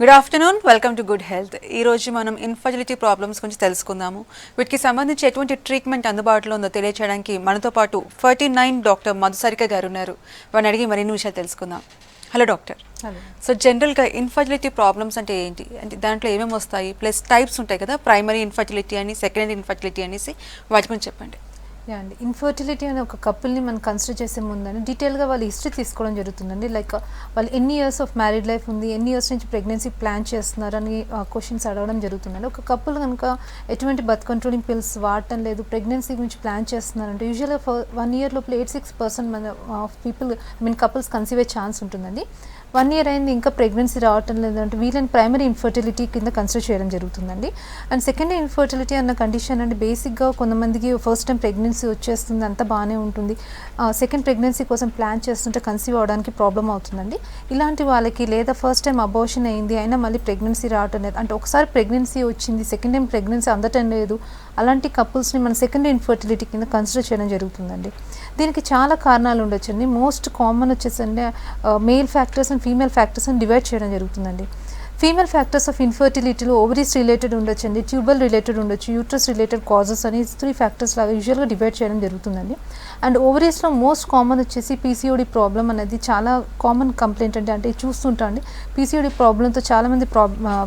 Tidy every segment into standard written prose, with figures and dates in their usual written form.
Good afternoon, welcome to good health. ఈరోజు మనం infertility problems గురించి తెలుసుకుందాము. వీటికి సంబంధించి ఎటువంటి ట్రీట్మెంట్ అందుబాటులో ఉందో తెలియచేయడానికి మనతో పాటు 49 డాక్టర్ మధుసరిక గారు ఉన్నారు. వారిని అడిగి మరిన్ని విషయాలు తెలుసుకుందాం. Hello doctor. సో జనరల్గా ఇన్ఫర్టిలిటీ ప్రాబ్లమ్స్ అంటే ఏంటి, అంటే దాంట్లో ఏమేమి వస్తాయి, ప్లస్ టైప్స్ ఉంటాయి కదా, ప్రైమరీ ఇన్ఫర్టిలిటీ అని, సెకండరీ ఇన్ఫర్టిలిటీ అనేసి, వాటి గురించి చెప్పండి. అండి, ఇన్ఫర్టిలిటీ అనే ఒక కపుల్ని మనం కన్సిడర్ చేసే ముందని డీటెయిల్గా వాళ్ళ హిస్టరీ తీసుకోవడం జరుగుతుందండి. లైక్ వాళ్ళు ఎన్ని ఇయర్స్ ఆఫ్ మ్యారీడ్ లైఫ్ ఉంది, ఎన్ని ఇయర్స్ నుంచి ప్రెగ్నెన్సీ ప్లాన్ చేస్తున్నారని క్వశ్చన్స్ అడగడం జరుగుతుందండి. ఒక కపుల్ కనుక ఎటువంటి బర్త్ కంట్రోలింగ్ పిల్స్ వాడటం లేదు, ప్రెగ్నెన్సీ గురించి ప్లాన్ చేస్తున్నారంటే యూజువల్గా 1 year లోపల 86% మన ఆఫ్ పీపుల్ కపుల్స్ కన్సీవ్ అయ్యే ఛాన్స్ ఉంటుందండి. 1 year అయింది ఇంకా ప్రెగ్నెన్సీ రావటం లేదంటే వీళ్ళని ప్రైమరీ ఇన్ఫర్టిలిటీ కింద కన్సిడర్ చేయడం జరుగుతుందండి. అండ్ సెకండరీ ఇన్ఫర్టిలిటీ అన్న కండిషన్ అంటే బేసిక్గా కొంతమందికి ఫస్ట్ టైం ప్రెగ్నెన్సీ వచ్చేస్తుంది, అంతా బాగానే ఉంటుంది, సెకండ్ ప్రెగ్నెన్సీ కోసం ప్లాన్ చేస్తుంటే కన్సీవ్ అవడానికి ప్రాబ్లం అవుతుందండి. ఇలాంటి వాళ్ళకి లేదా ఫస్ట్ టైం అబార్షన్ అయింది అయినా మళ్ళీ ప్రెగ్నెన్సీ రావటం లేదు, అంటే ఒకసారి ప్రెగ్నెన్సీ వచ్చింది సెకండ్ టైం ప్రెగ్నెన్సీ అందటం లేదు, అలాంటి కపుల్స్ని మనం సెకండరీ ఇన్ఫర్టిలిటీ కింద కన్సిడర్ చేయడం జరుగుతుందండి. దీనికి చాలా కారణాలు ఉండొచ్చండి. మోస్ట్ కామన్ వచ్చేసండి male factors and female factors అని డివైడ్ చేయడం జరుగుతుందండి. ఫీమేల్ ఫ్యాక్టర్స్ ఆఫ్ ఇన్ఫర్టిలిటీలో ఓవరీస్ రిలేటెడ్ ఉండొచ్చండి, ట్యూబల్ రిలేటెడ్ ఉండొచ్చు, యూట్రస్ రిలేటెడ్ కాజెస్ అని 3 ఫ్యాక్టర్స్ లాగా యూజువల్గా డివైడ్ చేయడం జరుగుతుందండి. అండ్ ఓవరీస్లో మోస్ట్ కామన్ వచ్చేసి పీసీఓడి ప్రాబ్లం అనేది చాలా కామన్ కంప్లైంట్ అండి. అంటే చూస్తుంటా అండి, పీసీఓడి ప్రాబ్లంతో చాలామంది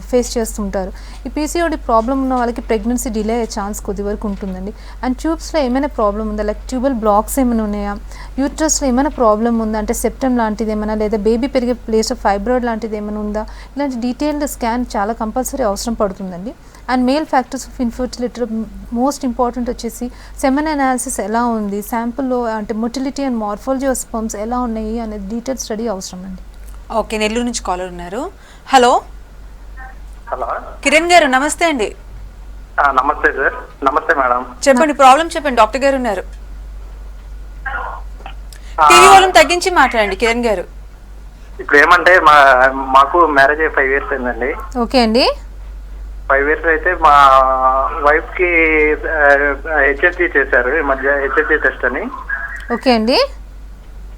ఫేస్ చేస్తుంటారు. ఈ పీసీఓడి ప్రాబ్లం ఉన్న వాళ్ళకి ప్రెగ్నెన్సీ డిలే అయ్యే ఛాన్స్ కొద్ది వరకు ఉంటుందండి. అండ్ ట్యూబ్స్లో ఏమైనా ప్రాబ్లం ఉందా, లైక్ ట్యూబల్ బ్లాక్స్ ఏమైనా ఉన్నాయా, యూట్రస్లో ఏమైనా ప్రాబ్లం ఉందా, అంటే సెప్టమ్ లాంటిది ఏమైనా, లేదా బేబీ పెరిగే ప్లేస్ ఆఫ్ ఫైబ్రాయిడ్ లాంటిది ఏమైనా ఉందా, ఇలాంటి డీటెయిల్డ్ స్కాన్ చాలా కంపల్సరీ అవసరం పడుతుందండి. And male factors of infertility most important వచ్చేసి సెమెన్ అనాలిసిస్ ఎలా ఉంది, శాంపుల్లో అంటే motility and morphology of sperms ఎలా ఉన్నాయి అనేది డీటెయిల్ స్టడీ అవసరం అండి. ఓకే, నెల్లూరు నుంచి కాలర్ ఉన్నారు. హలో హలో, కిరణ్ గారు, నమస్తే అండి. నమస్తే సార్. నమస్తే మేడం. చెప్పండి, ప్రాబ్లం చెప్పండి. డాక్టర్ గారు ఉన్నారు. టీవీ వాల్యూమ్ తగ్గించి మాట్లాడండి కిరణ్ గారు. ఇప్పుడు ఏమంటే మాకు మ్యారేజ్ 5 years అయిందండి. ఓకే అండి. 5 years అయితే మా వైఫ్ కి హెచ్ఎస్జి చేశారు ఈ మధ్య, హెచ్ఎస్జి టెస్ట్ అని. ఓకే అండి.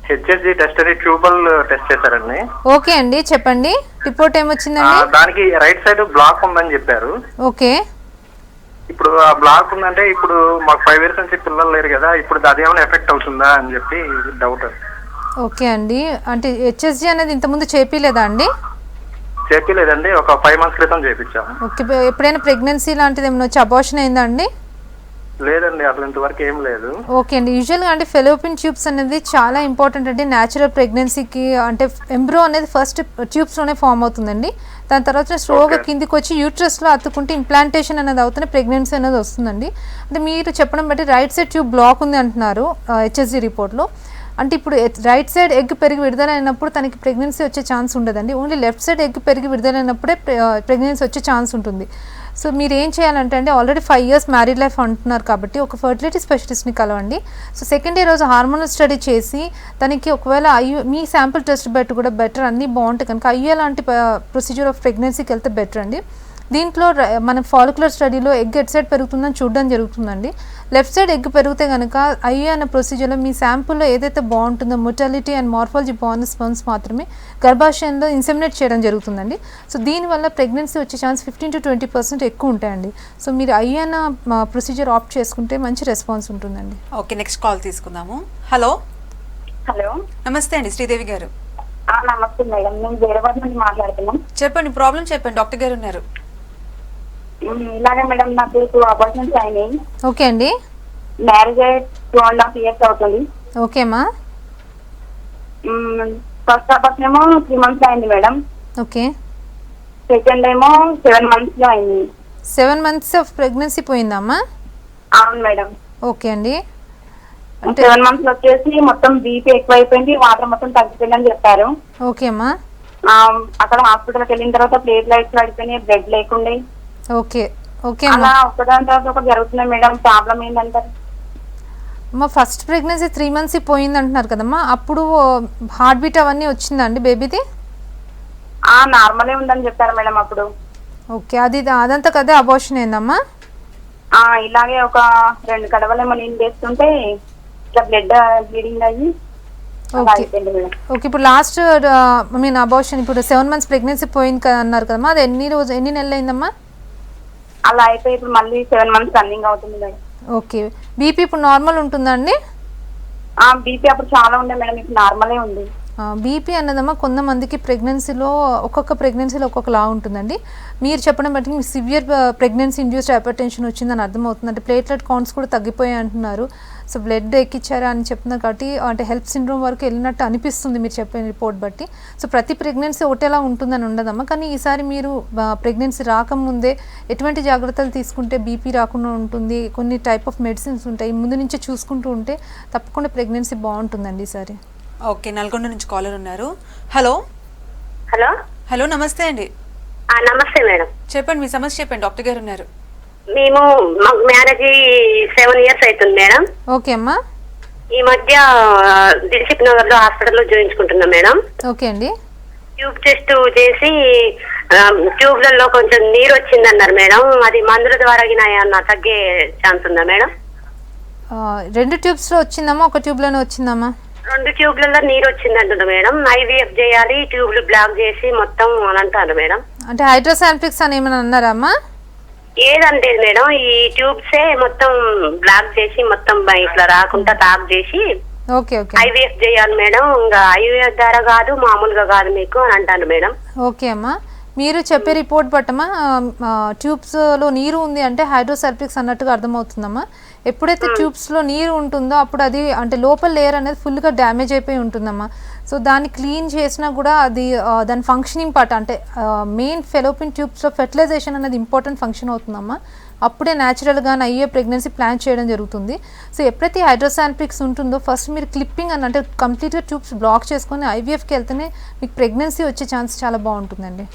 హెచ్ఎస్జి టెస్ట్ అని ట్యూబల్ టెస్ట్ చేశారండి. ఓకే అండి, చెప్పండి రిపోర్ట్ ఏమొచ్చిందండి? దానికి రైట్ సైడ్ బ్లాక్ ఉందని చెప్పారు. ఓకే. ఇప్పుడు ఆ బ్లాక్ ఉందంటే ఇప్పుడు మాకు 5 years నుంచి పిల్లలు లేరు కదా, ఇప్పుడు అది ఏమైనా ఎఫెక్ట్ అవుతుందా అని చెప్పి డౌట్. ఓకే అండి, అంటే హెచ్ఎస్జి అనేది ఇంతకుముందు చేపిలేదా అండి? చేపిలేదండి, ఒక 5 months క్రితం చేపించాము. ఓకే, ఎప్పుడైనా ప్రెగ్నెన్సీ లాంటిది ఏమైనా వచ్చి అబార్షన్ అయిందా అండి? లేదండి, అసలు ఇంతవరకు ఏం లేదు. ఓకే అండి. యూజువల్గా అంటే ఫెలోపియన్ ట్యూబ్స్ అనేది చాలా ఇంపార్టెంట్ అండి న్యాచురల్ ప్రెగ్నెన్సీకి. అంటే ఎంబ్రో అనేది ఫస్ట్ ట్యూబ్స్లోనే ఫామ్ అవుతుందండి, దాని తర్వాత స్లోగా కిందికి వచ్చి యూట్రస్లో అతుకుంటే ఇంప్లాంటేషన్ అనేది అవుతుంది, ప్రెగ్నెన్సీ అనేది వస్తుందండి. అంటే మీరు చెప్పడం బట్టి రైట్ సైడ్ ట్యూబ్ బ్లాక్ ఉంది అంటున్నారు హెచ్ఎస్జి రిపోర్ట్లో. అంటే ఇప్పుడు రైట్ సైడ్ ఎగ్ పెరిగి విడుదలైనప్పుడు తనకి ప్రెగ్నెన్సీ వచ్చే ఛాన్స్ ఉండదండి, ఓన్లీ లెఫ్ట్ సైడ్ ఎగ్ పెరిగి విడుదలైనప్పుడే ప్రెగ్నెన్సీ వచ్చే ఛాన్స్ ఉంటుంది. సో మీరు ఏం చేయాలంటే అండి, ఆల్రెడీ 5 years మ్యారీడ్ లైఫ్ అంటున్నారు కాబట్టి ఒక ఫర్టిలిటీ స్పెషలిస్ట్ని కలవండి. సో సెకండ్ డే రోజు హార్మోనల్ స్టడీ చేసి తనకి ఒకవేళ మీ శాంపుల్ టెస్ట్ బెట్ కూడా బెటర్ అన్నీ బాగుంటాయి కనుక ఐయూ లాంటి ప్రొసీజర్ ఆఫ్ ప్రెగ్నెన్సీకి వెళ్తే బెటర్ అండి. దీంట్లో మనం ఫాలిక్యులర్ స్టడీలో ఎగ్ ఎట్ సైడ్ పెరుగుతుందని చూడడం జరుగుతుందండి. లెఫ్ట్ సైడ్ ఎగ్ పెరిగితే కనుక ఐయూ అనే ప్రొసీజర్లో మీ శాంపుల్లో ఏదైతే బాగుంటుందో మొటాలిటీ అండ్ మార్ఫాలజీ బాగున్న స్పర్మ్స్ మాత్రమే గర్భాశయంలో ఇన్సెమినేట్ చేయడం జరుగుతుందండి. సో దీనివల్ల ప్రెగ్నెన్సీ వచ్చే ఛాన్స్ 15 to 20% ఎక్కువ ఉంటాయండి. సో మీరు ఐయూ అన్న ప్రొసీజర్ ఆప్ట్ చేసుకుంటే మంచి రెస్పాన్స్ ఉంటుందండి. ఓకే, నెక్స్ట్ కాల్ తీసుకుందాము. హలో. హలో, నమస్తే అండి, శ్రీదేవి గారు. నమస్తే మేడం, నేను హైదరాబాద్ నుంచి మాట్లాడుతున్నాం. చెప్పండి, ప్రాబ్లం చెప్పండి. డాక్టర్ గారు ఉన్నారు. ఇలాగే మేడం, నాకు 2 అబార్షన్స్ అయినాయి. ఓకే అండి. మ్యారేజ్ 2.5 years అవుతుంది. ఓకేమా. ఫస్ట్ అబార్షన్ ఏమో 3 months అయింది మేడం. ఓకే. సెకండ్ ఏమో 7 months లో అయింది. 7 months ఆఫ్ ప్రెగ్నెన్సీ పోయిందమ్మా? అవును మేడం. ఓకే అండి. 7 months లో వచ్చేసి మొత్తం బీపీ ఎక్కువ అయిపోయింది, వాటర్ మొత్తం తగ్గిపోయిందని చెప్పారు. ఓకే అమ్మా. అక్కడ హాస్పిటల్కి వెళ్ళిన తర్వాత ప్లేట్ లైట్స్ పడిపోయినాయి, బ్లడ్ లేకుండే. ఓకే. ఓకే అలా ఒకదాని తర్వాత ఒకటి జరుగుతున్నాయి మేడం. ప్రాబ్లం ఏంటంటారు? అమ్మా, ఫస్ట్ ప్రెగ్నెన్సీ 3 months పోయింది అంటున్నారు కదమ్మా, అప్పుడు హార్ట్ బీట్ అవన్నీ వచ్చిందండి బేబీది? నార్మలే ఉందని చెప్పారు మేడం అప్పుడు. ఓకే, అదంతా కదే అబార్షన్ అయిందమ్మా? ఇలాగే ఒక 2 గడవలేమో నీళ్ళు వేస్తుంటే ఇట్లా బ్లీడింగ్ అయ్యి అలా ఓకే అయిపోయింది మేడం. ఓకే ఇప్పుడు లాస్ట్ ఐ మీన్ అబార్షన్ ఇప్పుడు 7 months ప్రెగ్నెన్సీ పోయింది కదా అన్నారు కదమ్మా, అది ఎన్ని నెలలు అయిందమ్మా? అలా అయిపోయి ఇప్పుడు మళ్ళీ 7 months రన్నింగ్ అవుతుంది మేడం. ఓకే బీపీ ఇప్పుడు నార్మల్ ఉంటుందా అండి? బీపీ అప్పుడు చాలా ఉండే మేడం, ఇప్పుడు నార్మలే ఉంది. బీపీ అన్నదమ్మా కొంతమందికి ప్రెగ్నెన్సీలో ఒక్కొక్క ప్రెగ్నెన్సీలో ఒక్కొక్కలా ఉంటుందండి. మీరు చెప్పడం బట్టి మీకు severe pregnancy induced hyper tension వచ్చిందని అర్థమవుతుంది. అంటే ప్లేట్లెట్ కౌంట్స్ కూడా తగ్గిపోయాయి అంటున్నారు. సో బ్లడ్ ఎక్కిచ్చారా అని చెప్తున్నారు కాబట్టి అంటే హెల్ప్ సిండ్రోమ్ వరకు వెళ్ళినట్టు అనిపిస్తుంది మీరు చెప్పిన రిపోర్ట్ బట్టి. సో ప్రతి ప్రెగ్నెన్సీ ఒకటేలా ఉంటుందని ఉండదమ్మా, కానీ ఈసారి మీరు ప్రెగ్నెన్సీ రాకముందే ఎటువంటి జాగ్రత్తలు తీసుకుంటే బీపీ రాకుండా ఉంటుంది, కొన్ని టైప్ ఆఫ్ మెడిసిన్స్ ఉంటాయి, ముందు నుంచే చూసుకుంటూ ఉంటే తప్పకుండా ప్రెగ్నెన్సీ బాగుంటుందండి ఈసారి. ఓకే, నల్గొండ నుంచి కాలర్ ఉన్నారు. హలో హలో హలో నమస్తే అండి. నమస్తే మేడం. చెప్పండి మీ సమస్య చెప్పండి, డాక్టర్ గారు ఉన్నారు. మేము మాకు మ్యారేజ్ 7 years అవుతుంది మేడం. ఓకే అమ్మా. ఈ మధ్య దిల్సుఖ్ నగర్ లో హాస్పిటల్లో చూపించుకుంటున్నాం మేడం. ఓకే అండి. ట్యూబ్ టెస్ట్ చేసి ట్యూబ్లలో కొంచెం నీరు వచ్చిందన్నారు మేడం. అది మందుల ద్వారా ఏమన్నా తగ్గే ఛాన్స్ ఉందా మేడం? 2 ట్యూబ్స్లో వచ్చిందమ్మా, ఒక ట్యూబ్లోనే వచ్చిందమ్మా? 2 ట్యూబ్లలో నీరు వచ్చిందంటున్నా మేడం. IVF చేయాలి, ట్యూబ్లు బ్లాక్ చేసి మొత్తం అని అంటారు మేడం. అంటే హైడ్రోసాల్పిక్స్ అని ఏమైనా అన్నారా అమ్మా? ఏదంటే మేడం ఈ ట్యూబ్సే మొత్తం బ్లాక్ చేసి మొత్తం ఇట్లా రాకుండా తాక్ చేసి ఓకే ఓకే IVF చేయాలి మేడం. ఇంకా IVF ద్వారా కాదు మామూలుగా కాదు మీకు అని అంటాను మేడం. ఓకే అమ్మా, మీరు చెప్పే రిపోర్ట్ బట్టమ్మా ట్యూబ్స్లో నీరు ఉంది అంటే హైడ్రోసాల్పిక్స్ అన్నట్టుగా అర్థమవుతుందమ్మా. ఎప్పుడైతే ట్యూబ్స్లో నీరు ఉంటుందో అప్పుడు అది అంటే లోపల లేయర్ అనేది ఫుల్గా డ్యామేజ్ అయిపోయి ఉంటుందమ్మా. సో దాన్ని క్లీన్ చేసినా కూడా అది దాని ఫంక్షనింగ్ పార్ట్ అంటే మెయిన్ ఫెలోపిన్ ట్యూబ్స్లో ఫెర్టిలైజేషన్ అనేది ఇంపార్టెంట్ ఫంక్షన్ అవుతుందమ్మా. అప్పుడే న్యాచురల్గా అయ్యే ప్రెగ్నెన్సీ ప్లాన్ చేయడం జరుగుతుంది. సో ఎప్పుడైతే హైడ్రోసాల్పిక్స్ ఉంటుందో ఫస్ట్ మీరు క్లిప్పింగ్ అని అంటే కంప్లీట్గా ట్యూబ్స్ బ్లాక్ చేసుకొని IVFకి వెళ్తేనే మీకు ప్రెగ్నెన్సీ వచ్చే ఛాన్స్ చాలా బాగుంటుందండి.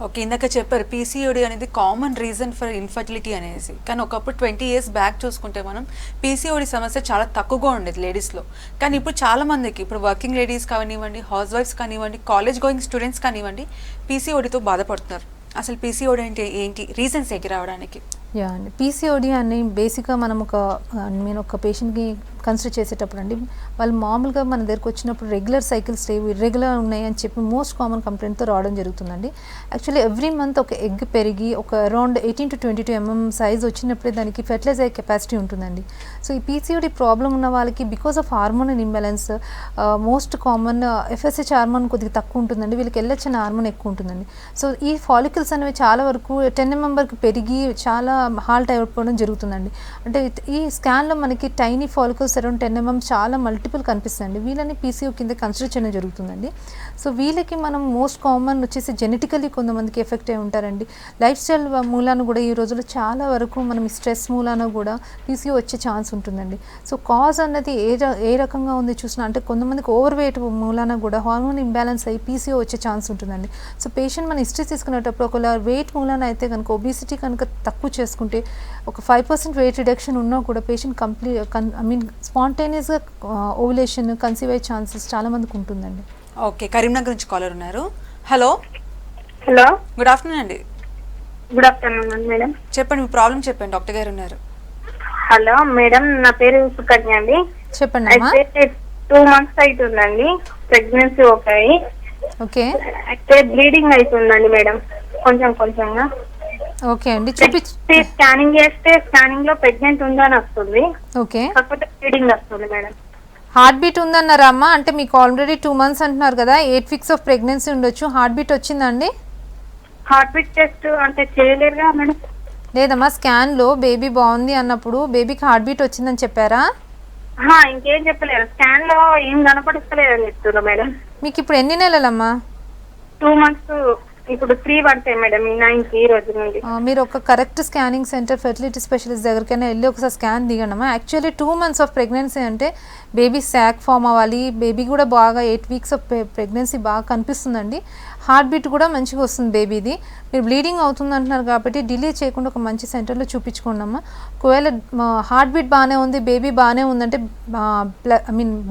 ఓకే, ఇందాక చెప్పారు PCOD అనేది కామన్ రీజన్ ఫర్ ఇన్ఫర్టిలిటీ అనేసి, కానీ ఒకప్పుడు 20 years బ్యాక్ చూసుకుంటే మనం PCOD సమస్య చాలా తక్కువగా ఉండేది లేడీస్లో. కానీ ఇప్పుడు చాలామందికి ఇప్పుడు వర్కింగ్ లేడీస్ కానివ్వండి, హౌస్ వైఫ్స్ కానివ్వండి, కాలేజ్ గోయింగ్ స్టూడెంట్స్ కానివ్వండి PCODతో బాధపడుతున్నారు. అసలు PCOD అంటే ఏంటి, రీజన్స్ ఏంటి రావడానికి? యా అండి, PCOD అని బేసిక్గా మనం ఒక పేషెంట్కి కన్సిడర్ చేసేటప్పుడు అండి వాళ్ళు మామూలుగా మన దగ్గరకు వచ్చినప్పుడు రెగ్యులర్ సైకిల్స్ లేవు, ఇర్రెగ్యులర్ ఉన్నాయి అని చెప్పి మోస్ట్ కామన్ కంప్లైంట్తో రావడం జరుగుతుందండి. యాక్చువల్లీ ఎవ్రీ మంత్ ఒక ఎగ్ పెరిగి ఒక అరౌండ్ 18 to 22 mm సైజ్ వచ్చినప్పుడే దానికి ఫెర్టిలైజ్ అయ్యే కెపాసిటీ ఉంటుందండి. సో ఈ PCOD ప్రాబ్లం ఉన్న వాళ్ళకి because of hormone imbalance most common FSH hormone కొద్దిగా తక్కువ ఉంటుందండి, వీళ్ళకి LH అనే హార్మోన్ ఎక్కువ ఉంటుందండి. సో ఈ ఫాలికల్స్ అనేవి చాలా వరకు 10 mm వరకు పెరిగి చాలా హాల్ట్ అయిపోవడం జరుగుతుందండి. అంటే ఈ స్కాన్లో మనకి టైనీ ఫాలికల్స్ అరౌండ్ 10 mm చాలా మల్టిపుల్ కనిపిస్తాయండి. వీళ్ళని PCO కింద కన్సిడర్ చేయడం జరుగుతుందండి. సో వీళ్ళకి మనం మోస్ట్ కామన్ వచ్చేసి జెనెటికల్లీ కొంతమందికి ఎఫెక్ట్ అయి ఉంటారండి. లైఫ్ స్టైల్ మూలాన కూడా ఈ రోజుల్లో చాలా వరకు మనం స్ట్రెస్ మూలాన కూడా PCO వచ్చే ఛాన్స్ ఉంటుందండి. సో కాజ్ అన్నది ఏ రకంగా ఉంది చూసినా అంటే కొంతమందికి ఓవర్ వెయిట్ మూలాన కూడా హార్మోన్ ఇంబ్యాలెన్స్ అయ్యి PCO వచ్చే ఛాన్స్ ఉంటుందండి. సో పేషెంట్ మన హిస్టరీ తీసుకునేటప్పుడు ఒకవేళ వెయిట్ మూలాన అయితే కనుక ఒబిసిటీ కనుక తక్కువ చేసుకుంటే ఒక 5% వెయిట్ రిడక్షన్ ఉన్నా కూడా పేషెంట్ స్పాంటేనియస్గా ఓవులేషన్ కన్సీవ్ అయ్యే ఛాన్సెస్ చాలా మందికి ఉంటుందండి. ఓకే, కరీంనగర్ నుంచి కాలర్ ఉన్నారు. హలో హలో, గుడ్ ఆఫ్టర్నూన్ అండి. Good afternoon madam. చెప్పండి మీ ప్రాబ్లం చెప్పండి, డాక్టర్ గారు ఉన్నారు. హలో మేడం, నా పేరు సుకన్య అండి. చెప్పండి అమ్మా. అయితే 2 months అవుతుందండి ప్రెగ్నెన్సీ ఓకే. అయితే బ్లీడింగ్ అవుతుందండి మేడం కొంచెంగా. ఓకే అండి, స్కానింగ్ చేస్తే స్కానింగ్ లో ప్రెగ్నెంట్ ఉందని వస్తుంది, ఓకే, కాకపోతే బ్లీడింగ్ వస్తుంది మేడం. హార్ట్ బీట్ ఉందన్నారా అమ్మా? అంటే మీకు ఆల్రెడీ 2 months అంటున్నారు కదా, 8 weeks ఆఫ్ ప్రెగ్నెన్సీ ఉండొచ్చు. హార్ట్ బీట్ వచ్చిందండి? హార్ట్ బీట్ టెస్ట్ అంటే చేయలేరుగా మేడం? లేదమ్మా, స్కాన్లో బేబీ బాగుంది అన్నప్పుడు బేబీకి హార్ట్ బీట్ వచ్చిందని చెప్పారా? ఇంకేం చెప్పలేరు, స్కాన్ లో ఏం కనపడిస్తలేదని చెప్తున్నారు మేడం. మీకు ఇప్పుడు ఎన్ని నెలలమ్మా? 2 months, ఇప్పుడు 3 పడతాయి మేడం ఈ 9th ఈ రోజు నుండి. మీరు ఒక correct scanning centre fertility specialist దగ్గరికైనా వెళ్ళి ఒకసారి స్కాన్ దిగండమ్మా. యాక్చువల్లీ 2 months ఆఫ్ ప్రెగ్నెన్సీ అంటే బేబీ శాక్ ఫామ్ అవ్వాలి, బేబీ కూడా బాగా 8 weeks ఆఫ్ ప్రెగ్నెన్సీ బాగా కనిపిస్తుందండి. హార్ట్ బీట్ కూడా మంచిగా వస్తుంది బేబీది. మీరు బ్లీడింగ్ అవుతుంది అంటున్నారు కాబట్టి డిలే చేయకుండా ఒక మంచి సెంటర్లో చూపించుకోండి అమ్మా. ఒకవేళ హార్ట్ బీట్ బాగానే ఉంది, బేబీ బాగానే ఉందంటే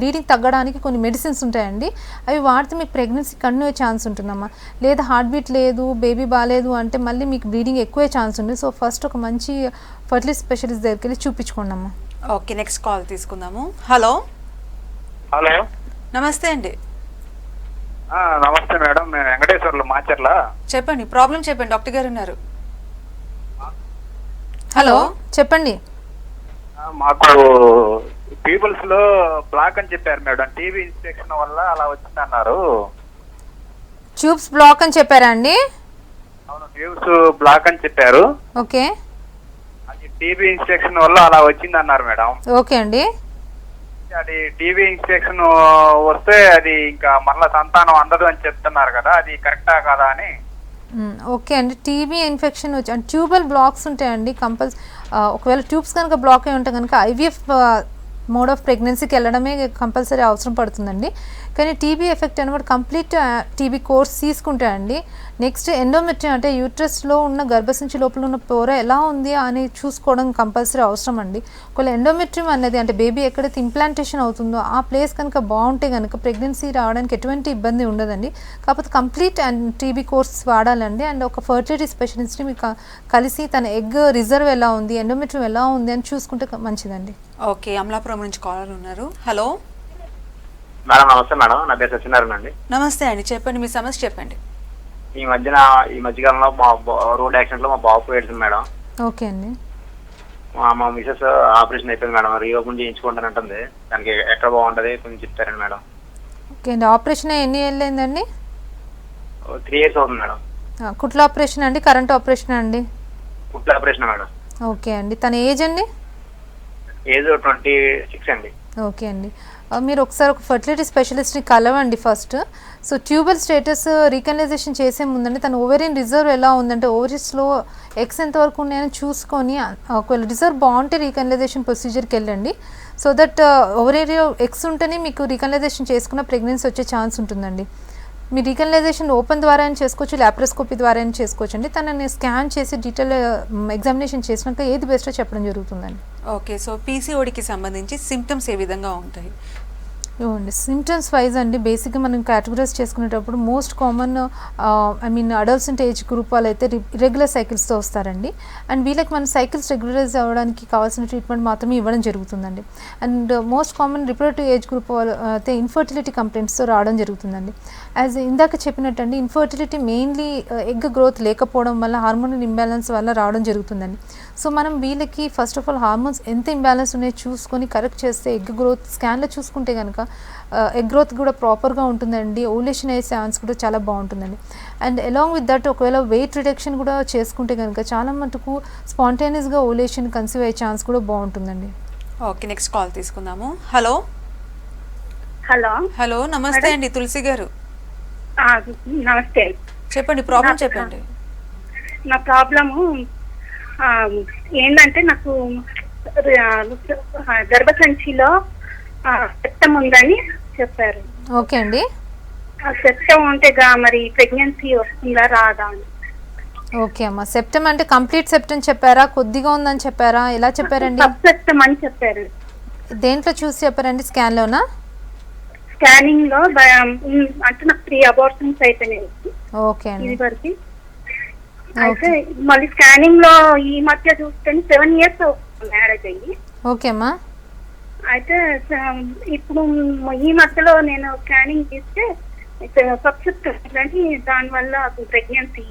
బ్లీడింగ్ తగ్గడానికి కొన్ని మెడిసిన్స్ ఉంటాయండి, అవి వాడితే మీకు ప్రెగ్నెన్సీ కంటిన్యూ అయ్యే ఛాన్స్ ఉంటుందమ్మా. లేదా హార్ట్ బీట్ లేదు, బేబీ బాగాలేదు అంటే మళ్ళీ మీకు బ్లీడింగ్ ఎక్కువే ఛాన్స్ ఉంది. సో ఫస్ట్ ఒక మంచి ఫర్టిలిటీ స్పెషలిస్ట్ దగ్గరికి వెళ్ళి చూపించుకోండి అమ్మా. ఓకే, నెక్స్ట్ కాల్ తీసుకుందాము. హలో హలో నమస్తే అండి. నమస్తే మేడం, నేను వెంకటేశ్వర్లు మాచర్ల. చెప్పండి, ప్రాబ్లం చెప్పండి, డాక్టర్ గారు ఉన్నారు. హలో చెప్పండి. మాకు పీపుల్స్ లో బ్లాక్ అని చెప్పారు మేడం, టీబీ ఇన్ఫెక్షన్ వల్ల అలా వచ్చింది అన్నారు. ట్యూబ్స్ బ్లాక్ అని చెప్పారా అండి? అవును, ట్యూబ్స్ బ్లాక్ అని చెప్పారు. ఓకే, అది టీబీ ఇన్ఫెక్షన్ వల్ల అలా వచ్చింది అన్నారు మేడం. ఓకే అండి. అది టీబీ ఇన్ఫెక్షన్ వస్తే అది ఇంకా మళ్ళీ సంతానం అందదు అని చెప్తున్నారు కదా, అది కరెక్టా కదా అని. ఓకే అండి, టీబీ ఇన్ఫెక్షన్ వచ్చి అంటే ట్యూబల్ బ్లాక్స్ ఉంటాయండి. ఒకవేళ ట్యూబ్స్ కనుక బ్లాక్ అయి ఉంటే కనుక ఐవీఎఫ్ మోడ్ ఆఫ్ ప్రెగ్నెన్సీకి వెళ్ళడమే కంపల్సరీ అవసరం పడుతుందండి. కానీ టీబీ ఎఫెక్ట్ అనమాట కంప్లీట్ టీబీ కోర్స్ తీసుకుంటే అండి నెక్స్ట్ ఎండోమెట్రియం అంటే యూట్రస్లో ఉన్న గర్భసంచి లోపల ఉన్న పొర ఎలా ఉంది అని చూసుకోవడం కంపల్సరీ అవసరం అండి. ఒకవేళ ఎండోమెట్రియం అనేది అంటే బేబీ ఎక్కడైతే ఇంప్లాంటేషన్ అవుతుందో ఆ ప్లేస్ కనుక బాగుంటే కనుక ప్రెగ్నెన్సీ రావడానికి ఎటువంటి ఇబ్బంది ఉండదండి. కాకపోతే కంప్లీట్ అండ్ టీబీ కోర్స్ వాడాలండి. అండ్ ఒక ఫర్టిలిటీ స్పెషలిస్ట్ని మీకు కలిసి తన ఎగ్ రిజర్వ్ ఎలా ఉంది, ఎండోమెట్రియం ఎలా ఉంది అని చూసుకుంటే మంచిదండి. ఓకే, అమలాపురం నుంచి కాలర్ ఉన్నారు. హలో మేడం నమస్తే మేడం, నా పేరు సత్యనారాయణ అండి. నమస్తే అండి, చెప్పండి మీ సమస్య చెప్పండి. ఈ మధ్యకాలంలో మా రోడ్ యాక్సిడెంట్ లో మా బాబు ఏడ్చింది మేడం. ఓకే అండి. మా మిసెస్ ఆపరేషన్ అయిపోయింది మేడం, రీఓపెన్ చేయించుకుంటాను అంటుంది. దానికి ఎక్కడ బాగుంటుంది కొంచెం చెప్తారండి మేడం. ఓకే అండి, ఆపరేషన్ ఎన్ని ఏళ్ళు అయిందండి? 3 years అవుతుంది మేడం. కుట్ల ఆపరేషన్ అండి, కరెంట్ ఆపరేషన్ అండి? కుట్ల ఆపరేషన్ మేడం. ఓకే అండి, తన ఏజ్ అండి? ఏజ్ 26 అండి. ఓకే అండి, మీరు ఒకసారి ఒక ఫర్టిలిటీ స్పెషలిస్ట్ని కలవండి first. So tubal status recanalisation చేసే ముందండి తన ఓవేరియన్ రిజర్వ్ ఎలా ఉందంటే ఓవరీస్లో ఎగ్స్ ఎంతవరకు ఉన్నాయని చూసుకొని ఒకవేళ రిజర్వ్ బాగుంటే రీకనలైజేషన్ ప్రొసీజర్కి వెళ్ళండి. సో దట్ ఓవరీలో ఎగ్స్ ఉంటేనే మీకు రీకనలైజేషన్ చేసుకున్న ప్రెగ్నెన్సీ వచ్చే ఛాన్స్ ఉంటుందండి. మీ రీకనలైజేషన్ ఓపెన్ ద్వారా అయినా చేసుకోవచ్చు, ల్యాప్రోస్కోపీ ద్వారా అయినా చేసుకోవచ్చు అండి. తనని స్కాన్ చేసి డీటెయిల్ ఎగ్జామినేషన్ చేసినాక ఏది బెస్టో చెప్పడం జరుగుతుందండి. ఓకే, సో పీసీఓడికి సంబంధించి సిమ్టమ్స్ ఏ విధంగా ఉంటాయి? ఇవ్వండి, సిమ్టమ్స్ వైజ్ అండి బేసిక్గా మనం కేటగరైజ్ చేసుకునేటప్పుడు most common adolescent age group వాళ్ళు అయితే ఇర్రెగ్యులర్ సైకిల్స్తో వస్తారండి. అండ్ వీళ్ళకి మన సైకిల్స్ రెగ్యులరైజ్ అవ్వడానికి కావాల్సిన ట్రీట్మెంట్ మాత్రమే ఇవ్వడం జరుగుతుందండి. And most common reproductive age group వాళ్ళు అయితే ఇన్ఫర్టిలిటీ కంప్లైంట్స్తో రావడం జరుగుతుందండి. యాజ్ ఇందాక చెప్పినట్టండి ఇన్ఫర్టిలిటీ మెయిన్లీ ఎగ్ గ్రోత్ లేకపోవడం వల్ల హార్మోనల్ ఇంబ్యాలెన్స్ వల్ల రావడం జరుగుతుందండి. సో మనం వీళ్ళకి ఫస్ట్ ఆఫ్ ఆల్ హార్మోన్స్ ఎంత ఇంబ్యాలెన్స్ ఉన్నాయో చూసుకొని కరెక్ట్ చేస్తే ఎగ్ గ్రోత్ స్కాన్లో చూసుకుంటే కనుక ఎగ్ గ్రోత్ కూడా ప్రాపర్గా ఉంటుందండి. ఓవులేషన్ అయ్యే ఛాన్స్ కూడా చాలా బాగుంటుందండి. అండ్ అలాంగ్ విత్ దట్ ఒకవేళ వెయిట్ రిడక్షన్ కూడా చేసుకుంటే కనుక చాలా మటుకు స్పాంటేనియస్గా ఓవులేషన్ కన్సీవ్ అయ్యే ఛాన్స్ కూడా బాగుంటుందండి. ఓకే, నెక్స్ట్ కాల్ తీసుకుందాము. హలో హలో హలో నమస్తే అండి, తులసి గారు నమస్తే. చెప్పండి, ప్రాబ్లం చెప్పండి. నా ప్రాబ్లము ఏంటంటే నాకు గర్భసంచిలో సెప్టమ్ ఉందని చెప్పారు. ఓకే అండి, ఆ సెప్టమ్ ఉంటే మరి ప్రెగ్నెన్సీ వస్తుందా రాదా అని. ఓకే అమ్మా, సెప్టమ్ అంటే కంప్లీట్ సెప్టమ్ చెప్పారా, కొద్దిగా ఉందని చెప్పారా, ఎలా చెప్పారండి? సెప్టమ్ అని చెప్పారు. దేంట్లో చూసి చెప్పారండి, స్కాన్లోనా? స్కానింగ్ లో అంటే నాకు 3 అబార్షన్స్ అయిపోయినాయి. ఓకే అండి, ఇది వరకు అయితే మళ్ళీ స్కానింగ్ లో ఈ మధ్య చూస్తే 7 years మ్యారేజ్ అయ్యి. ఓకే అమ్మా, అయితే ఇప్పుడు ఈ మధ్యలో నేను స్కానింగ్ తీస్తే సబ్సెప్ట్ అంటే దాని వల్ల ప్రెగ్నెన్సీ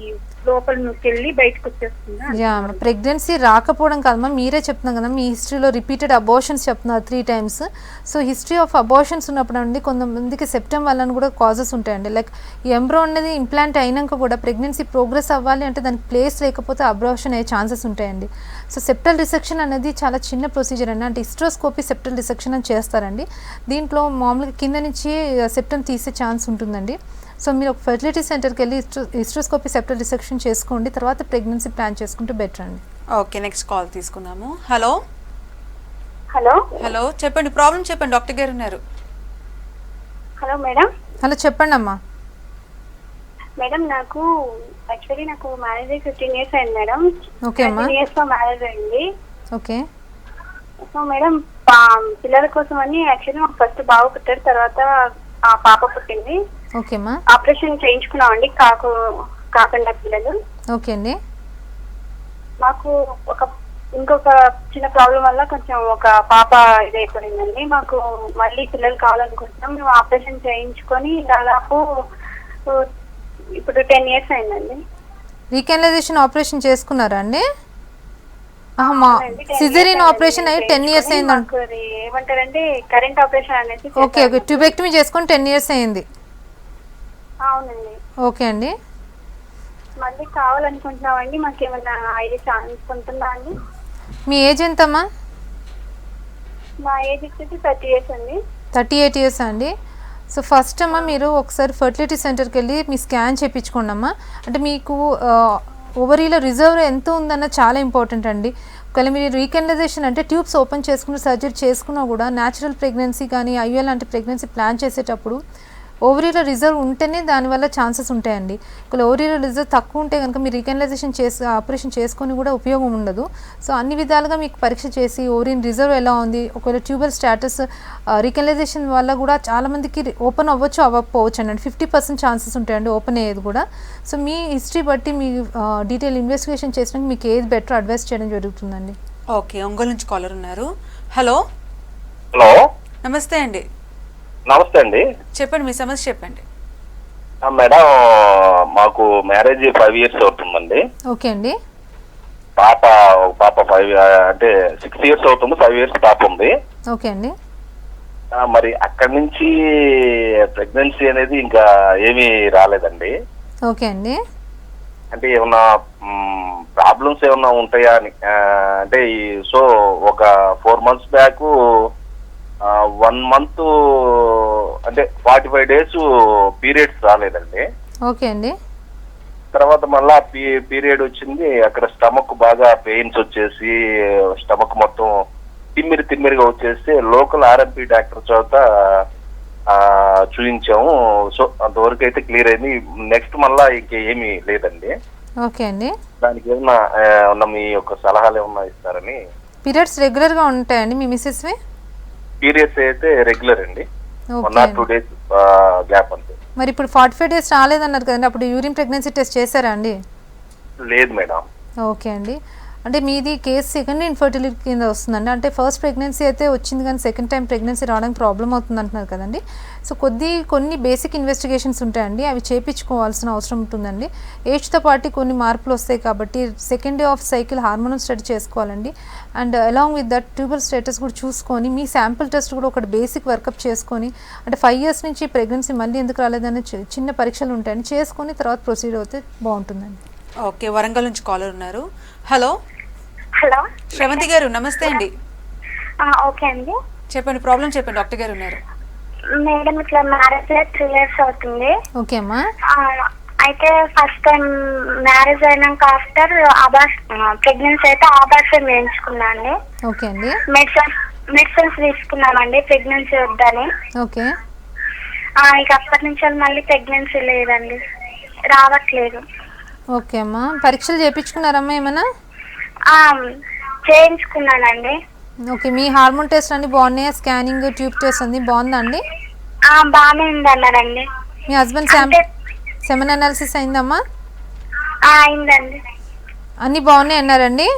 లోపల నుంచి వెళ్ళి బయటకు వచ్చేస్తుంది. యా, ప్రెగ్నెన్సీ రాకపోవడం కాదమ్మా, మీరే చెప్తున్నాం కదా మీ హిస్టరీలో రిపీటెడ్ అబార్షన్స్ చెప్తున్నారు 3 times. So history of abortions ఉన్నప్పుడు అండి కొంతమందికి సెప్టమ్ వల్ల కూడా కాజెస్ ఉంటాయండి. లైక్ ఈ ఎంబ్రో అనేది ఇంప్లాంట్ అయినాక కూడా ప్రెగ్నెన్సీ ప్రోగ్రెస్ అవ్వాలి అంటే దానికి ప్లేస్ లేకపోతే అబార్షన్ అయ్యే ఛాన్సెస్ ఉంటాయండి. సో సెప్టల్ రిసెక్షన్ అనేది చాలా చిన్న ప్రొసీజర్ అండి, అంటే హిస్ట్రోస్కోపీ సెప్టల్ రిసెక్షన్ అని చేస్తారండి. దీంట్లో మామూలుగా కింద నుంచి సెప్టమ్ తీసే ఛాన్స్ ఉంటుందండి. సో మీరు ఒక ఫెర్టిలిటీ సెంటర్కి వెళ్ళి హిస్ట్రోస్కోపీ సెప్టల్ రిసెక్షన్ చేసుకోండి, తర్వాత ప్రెగ్నెన్సీ ప్లాన్ చేసుకుంటే బెటర్ అండి. ఓకే, నెక్స్ట్ కాల్ తీసుకుందాము. హలో హలో హలో చెప్పండి, ప్రాబ్లం చెప్పండి, డాక్టర్ గారు ఉన్నారు. Hello madam. హలో చెప్పండి అమ్మా. మేడం నాకు యాక్చువల్లీ నాకు మ్యారేజ్ అయ్యి 15 years అయింది మేడం. ఓకే అమ్మా. 15 years లో మ్యారేజ్ అయింది. ఓకే. సో మేడం పిల్లల కోసం అని యాక్చువల్లీ మాకు ఫస్ట్ బాబు పుట్టాడు, తర్వాత పాప పుట్టింది. ఓకే అమ్మా. ఆపరేషన్ చేయించుకున్నామండి కాకుండా పిల్లలు. ఓకే అండి. మాకు ఒక ఇంకొక చిన్న ప్రాబ్లం వల్ల కొంచెం ఒక పాప ఇదైపోయిందండి. మాకు మళ్ళీ పిల్లలు కావాలనుకుంటున్నాం. మేము ఆపరేషన్ చేయించుకొని దాదాపు ఇప్పుడు 10 years అయిందండి. రీకెనలైజేషన్ ఆపరేషన్ చేసుకున్నారా అండి? సిజేరియన్ ఆపరేషన్ అయ్యి 10 years అయిందండి. మాకు అది ఏమంటారంటే కరెంట్ ఆపరేషన్ అనేది ఓకే ఓకే, ట్యూబెక్టమీ చేసుకొని 10 years అయింది. అవునండి. ఓకే అండి. మళ్ళీ కావాలనుకుంటున్నామండి. మాకు ఏమైనా ఐడియా ఛాన్స్ ఉంటుందా అండి? మీ ఏజ్ ఎంతమ్మా? మా ఏజ్ వచ్చేసి 30 years అండి. 38 years అండి. సో ఫస్ట్ అమ్మా మీరు ఒకసారి ఫర్టిలిటీ సెంటర్కి వెళ్ళి మీ స్కాన్ చేయించుకోండి అమ్మా. అంటే మీకు ఓవరీలో రిజర్వ్ ఎంత ఉందన్న చాలా ఇంపార్టెంట్ అండి. ఒకవేళ మీరు రీకెనలైజేషన్ అంటే ట్యూబ్స్ ఓపెన్ చేసుకుని సర్జరీ చేసుకున్నా కూడా న్యాచురల్ ప్రెగ్నెన్సీ కానీ ఐయుఎల్ లాంటి ప్రెగ్నెన్సీ ప్లాన్ చేసేటప్పుడు ఓవరీలో రిజర్వ్ ఉంటేనే దానివల్ల ఛాన్సెస్ ఉంటాయండి. ఒకవేళ ఓవరీలో రిజర్వ్ తక్కువ ఉంటే కనుక మీరు రీకెనలైజేషన్ ఆపరేషన్ చేసుకొని కూడా ఉపయోగం ఉండదు. సో అన్ని విధాలుగా మీకు పరీక్ష చేసి ఓవరీన్ రిజర్వ్ ఎలా ఉంది, ఒకవేళ ట్యూబల్ స్టాటస్ రీకెనలైజేషన్ వల్ల కూడా చాలామందికి ఓపెన్ అవ్వచ్చు అవ్వకపోవచ్చు అండి. 50% ఛాన్సెస్ ఉంటాయండి ఓపెన్ అయ్యేది కూడా. సో మీ హిస్టరీ బట్టి మీ డీటెయిల్ ఇన్వెస్టిగేషన్ చేసినాక మీకు ఏది బెటర్ అడ్వైస్ చేయడం జరుగుతుందండి. ఓకే, ఒంగోలు నుంచి కాలర్ ఉన్నారు. హలో హలో, నమస్తే అండి. నమస్తే అండి. చెప్పండి, మీ సమస్య చెప్పండి. మేడం, మాకు మ్యారేజ్ 5 years అవుతుందండి. ఓకే అండి. పాప 5 అంటే 6 years అవుతుంది. 5 years పాప ఉంది. ఓకే అండి. మరి అక్కడి నుంచి ప్రెగ్నెన్సీ అనేది ఇంకా ఏమీ రాలేదండి. ఓకే అండి. అంటే ఏమన్నా ప్రాబ్లమ్స్ ఏమన్నా ఉంటాయా అని అంటే సో ఒక 4 months బ్యాక్ 1 month అంటే 45 days పీరియడ్స్ రాలేదండి. ఓకే అండి. తర్వాత మళ్ళా పీరియడ్ వచ్చింది. అక్కడ స్టమక్ బాగా పెయిన్స్ వచ్చేసి స్టమక్ మొత్తం తిమ్మిరిగా వచ్చేసి లోకల్ ఆర్ఎంపీ డాక్టర్ చోట చూపించాము. సో అంతవరకు అయితే క్లియర్ అయింది. నెక్స్ట్ మళ్ళా ఇంకేమీ లేదండి. ఓకే అండి. దానికి ఏమన్నా మీ యొక్క సలహాలు ఏమన్నా ఇస్తారని. పీరియడ్స్ రెగ్యులర్గా ఉంటాయండి మీ మిస్సెస్వి? పీరియడ్స్ అయితే రెగ్యులర్ అండి. 1 or 2 days గ్యాప్ అంతే. మరి ఇప్పుడు 45 days రాలేదన్నారు కదండి, అప్పుడు యూరిన్ ప్రెగ్నెన్సీ టెస్ట్ చేశారా అండి? లేదు మేడం. ఓకే అండి. అంటే మీది కేసు సెకండ్ ఇన్ఫర్టిలిటీ కింద వస్తుందండి. అంటే ఫస్ట్ ప్రెగ్నెన్సీ అయితే వచ్చింది కానీ సెకండ్ టైం ప్రెగ్నెన్సీ రావడానికి ప్రాబ్లం అవుతుంది అంటున్నారు కదండి. సో కొన్ని బేసిక్ ఇన్వెస్టిగేషన్స్ ఉంటాయండి, అవి చేయించుకోవాల్సిన అవసరం ఉంటుందండి. ఏజ్తో పాటు కొన్ని మార్పులు వస్తాయి కాబట్టి second day of cycle hormonal study చేసుకోవాలండి. And along with that tubal status కూడా చూసుకొని మీ శాంపుల్ టెస్ట్ కూడా ఒకటి బేసిక్ వర్కప్ చేసుకొని, అంటే 5 years నుంచి ప్రెగ్నెన్సీ మళ్ళీ ఎందుకు రాలేదని చిన్న పరీక్షలు ఉంటాయండి, చేసుకొని తర్వాత ప్రొసీడ్ అవుతే బాగుంటుందండి. ఓకే, వరంగల్ నుంచి కాలర్ ఉన్నారు. హలో హలో, శ్రవంతి గారు, నమస్తే అండి. ఓకే అండి. చెప్పండి, ప్రాబ్లం చెప్పండి, డాక్టర్ గారు ఉన్నారు. మేడం, ఇట్లా మ్యారేజ్ 3 years అవుతుంది. ఓకే అమ్మా. అయితే ఫస్ట్ టైం మ్యారేజ్ అయినాక ఆఫ్టర్ ప్రెగ్నెన్సీ అయితే ఆపరేషన్ చేయించుకున్నా అండి. ఓకే అండి. మెడిసిన్స్ తీసుకున్నామండి ప్రెగ్నెన్సీ వద్దని. ఓకే. ఇక అప్పటి నుంచి మళ్ళీ ప్రెగ్నెన్సీ లేదండి, రావట్లేదు. ఓకే అమ్మా, పరీక్షలు చేయించుకున్నారమ్మా ఏమైనా? చేయించుకున్నానండి. ఓకే, మీ హార్మోన్ టెస్ట్ అన్ని బాగున్నాయా? స్కానింగ్, ట్యూబ్ టెస్ట్ అన్ని బాగుందా అండి? బాగానే ఉంది అన్నారండి. మీ హస్బెండ్ సెమెన్ అనాలిసిస్ అయిందమ్మా? అయిందండి. అన్ని బాగున్నాయి అన్నారండి?